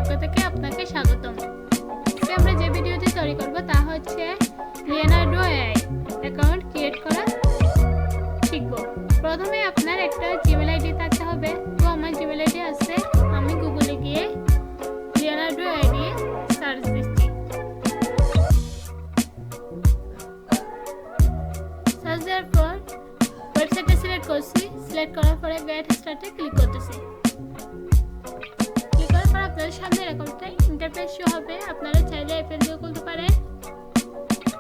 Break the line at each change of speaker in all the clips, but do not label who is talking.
পক্ষ থেকে আপনাকে স্বাগতম। আজকে আমরা যে ভিডিওটি তৈরি করব তা হচ্ছে লিওনার্ডো এআই অ্যাকাউন্ট ক্রিয়েট করা শিখব। প্রথমে আপনার একটা জিমেল আইডি থাকতে হবে। তো আমার জিমেল আইডি আছে, আমি গুগলে গিয়ে লিওনার্ডো এআই দিয়ে সার্চ দিচ্ছি। সার্চ দেওয়ার পর ওয়েবসাইটটা সিলেক্ট করছি। সিলেক্ট করার পরে গেট স্টার্টে ক্লিক করতেছি। ক্লিক করার পর আপনাদের সামনে এরকম একটা ইন্টারফেস শো হবে। আপনারা চাইলে অ্যাপল দিয়ে খুলতে পারেন,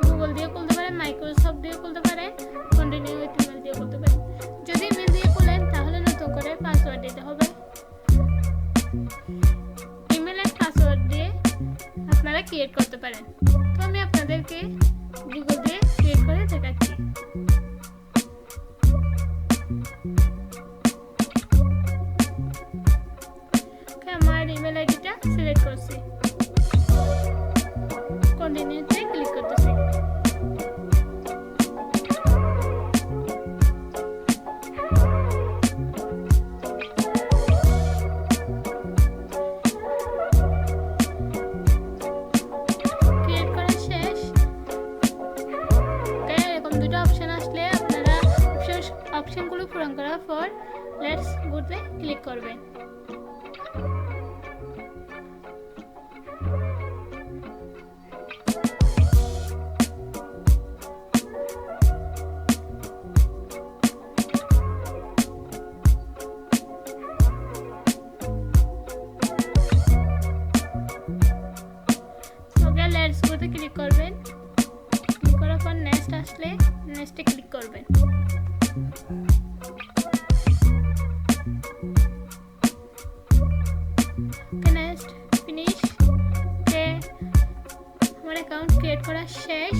গুগল দিয়ে খুলতে পারেন, মাইক্রোসফট দিয়ে খুলতে পারেন, কন্টিনিউ উইথ ইমেল দিয়ে খুলতে পারেন। যদি ইমেল দিয়ে খুলেন তাহলে নতুন করে পাসওয়ার্ড দিতে হবে। ইমেলের পাসওয়ার্ড দিয়ে আপনারা ক্রিয়েট করতে পারেন। তো আমি আপনাদেরকে গুগল দিয়ে ক্রিয়েট করে দেখাচ্ছি। আমার ইমেল আইডিটা সিলেক্ট করছি, কন্টিনিউতে ক্লিক করতেছি। ক্রিয়েট করা শেষ। এরকম দুটো অপশন আসলে আপনারা অপশনগুলো পূরণ করার পর লেটস গোতে ক্লিক করবেন। লেটস গোতে ক্লিক করবেন। ক্লিক করার পর নেক্সট আসলে নেক্সটে ক্লিক করবেন। Next finish. আমার অ্যাকাউন্ট ক্রিয়েট করা শেষ।